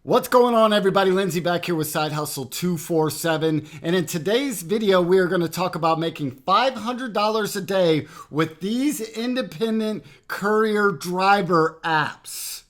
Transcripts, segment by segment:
What's going on, everybody? Lindsay back here with Side Hustle 247, and in today's video we are going to talk about making $500 a day with these independent courier driver apps.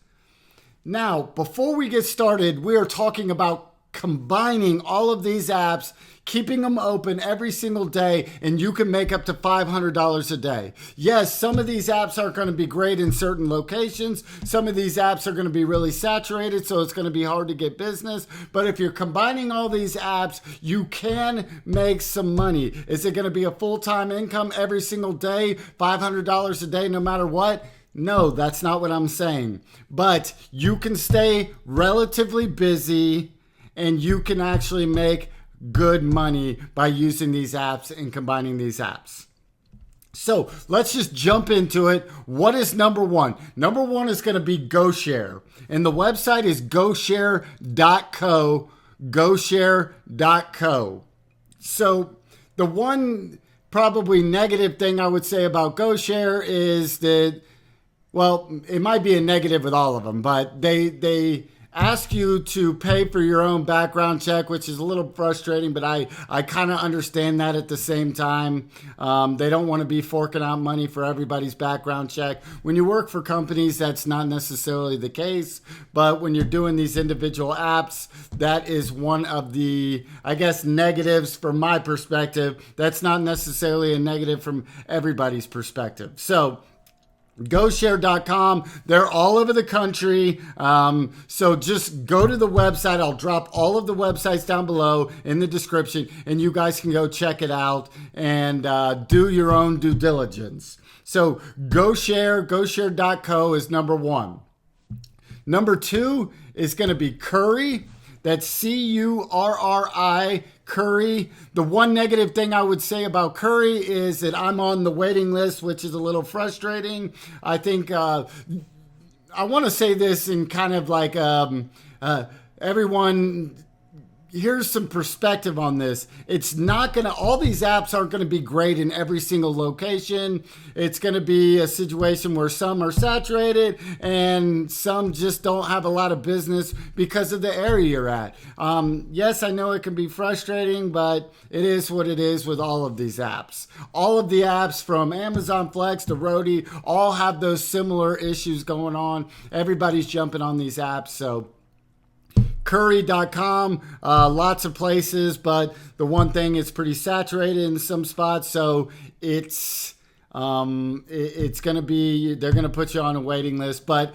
Now, before we get started, we are talking about combining all of these apps, keeping them open every single day, and you can make up to $500 a day. Yes, some of these apps are going to be great in certain locations. Some of these apps are going to be really saturated, so it's going to be hard to get business. But if you're combining all these apps, you can make some money. Is it going to be a full-time income every single day, $500 a day, no matter what? No, that's not what I'm saying. But you can stay relatively busy and you can actually make good money by using these apps and combining these apps. So let's just jump into it. What is number one? Number one is going to be goshare. And the website is goshare.co, goshare.co. So the one probably negative thing I would say about goshare is that, well, it might be a negative with all of them, but they ask you to pay for your own background check, which is a little frustrating, but I kind of understand that at the same time. They don't want to be forking out money for everybody's background check. When you work for companies, that's not necessarily the case, but when you're doing these individual apps, that is one of the, I guess, negatives from my perspective. That's not necessarily a negative from everybody's perspective. So goshare.com. They're all over the country. So just go to the website. I'll drop all of the websites down below in the description, and you guys can go check it out and do your own due diligence. So goshare.co is number one. Number two is going to be Curri. That's Curri, Curri. The one negative thing I would say about Curri is that I'm on the waiting list, which is a little frustrating. I think I want to say this in kind of like everyone. Here's some perspective on this. It's not going to, all these apps aren't going to be great in every single location. It's going to be a situation where some are saturated and some just don't have a lot of business because of the area you're at. Yes, I know it can be frustrating, but it is what it is with all of these apps. All of the apps from Amazon Flex to Roadie all have those similar issues going on. Everybody's jumping on these apps, so curri.com, lots of places, but the one thing, it's pretty saturated in some spots, so it's going to be, they're going to put you on a waiting list. But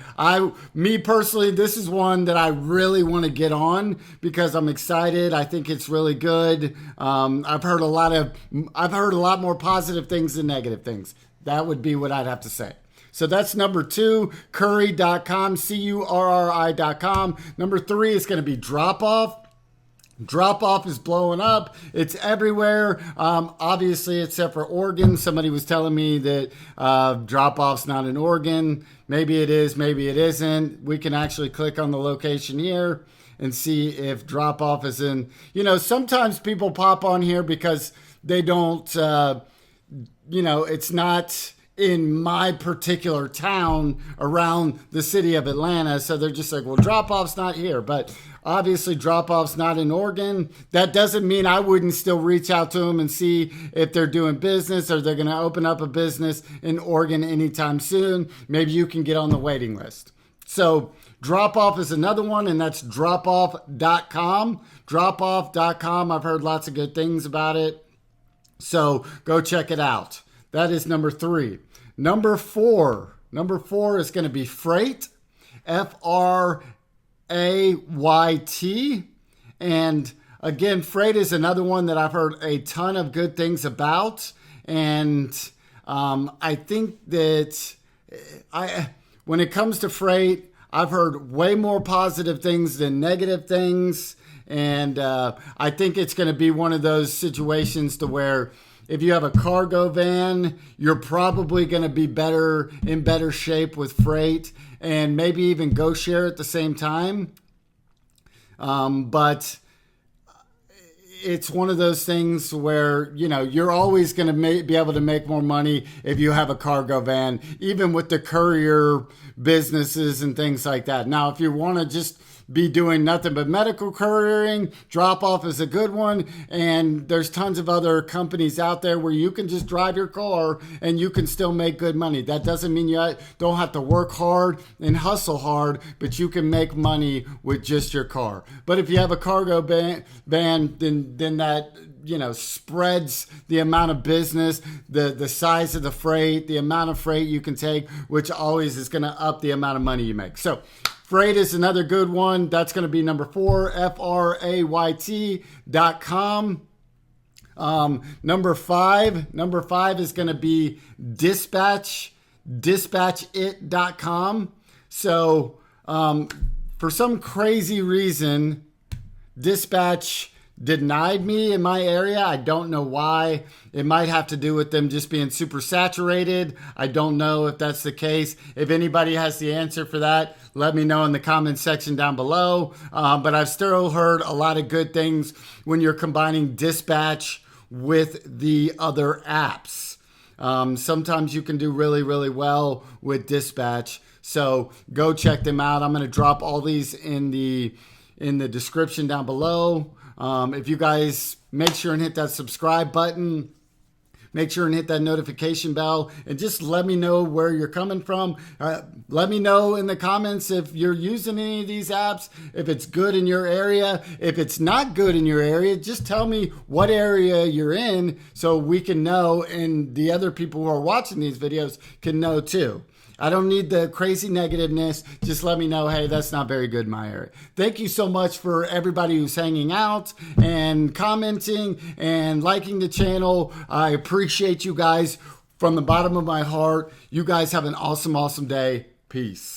me personally, this is one that I really want to get on because I'm excited. I think it's really good. I've heard a lot more positive things than negative things. That would be what I'd have to say. So that's number two, curri.com, curri.com. Number three is going to be dropoff. Dropoff is blowing up. It's everywhere. Obviously, except for Oregon. Somebody was telling me that dropoff's not in Oregon. Maybe it is, maybe it isn't. We can actually click on the location here and see if dropoff is in. You know, sometimes people pop on here because they don't, it's not in my particular town around the city of Atlanta. So they're just like, well, drop-off's not here. But obviously drop-off's not in Oregon. That doesn't mean I wouldn't still reach out to them and see if they're doing business or they're going to open up a business in Oregon anytime soon. Maybe you can get on the waiting list. So dropoff is another one, and that's dropoff.com. Dropoff.com. I've heard lots of good things about it. So go check it out. That is number three. Number four is going to be frayt, Frayt. And again, frayt is another one that I've heard a ton of good things about. And I think that when it comes to frayt, I've heard way more positive things than negative things. And I think it's going to be one of those situations to where if you have a cargo van, you're probably going to be in better shape with frayt and maybe even goshare at the same time. But it's one of those things where, you're always going to be able to make more money if you have a cargo van, even with the courier businesses and things like that. Now, if you want to just be doing nothing but medical couriering. Dropoff is a good one. And there's tons of other companies out there where you can just drive your car and you can still make good money. That doesn't mean you don't have to work hard and hustle hard, but you can make money with just your car. But if you have a cargo van, then that, spreads the amount of business, the size of the freight, the amount of freight you can take, which always is going to up the amount of money you make. So frayt is another good one. That's going to be number 4, frayt.com. Number five is going to be dispatchit.com. So for some crazy reason, Dispatch denied me in my area. I don't know why. It might have to do with them just being super saturated. I don't know if that's the case. If anybody has the answer for that, let me know in the comment section down below. But I've still heard a lot of good things when you're combining Dispatch with the other apps. Sometimes you can do really, really well with Dispatch. So go check them out. I'm going to drop all these in the description down below. If you guys make sure and hit that subscribe button, make sure and hit that notification bell, and just let me know where you're coming from. Let me know in the comments if you're using any of these apps, if it's good in your area. If it's not good in your area, just tell me what area you're in so we can know, and the other people who are watching these videos can know too. I don't need the crazy negativeness. Just let me know, hey, that's not very good in my area. Thank you so much for everybody who's hanging out and commenting and liking the channel. I appreciate you guys from the bottom of my heart. You guys have an awesome, awesome day. Peace.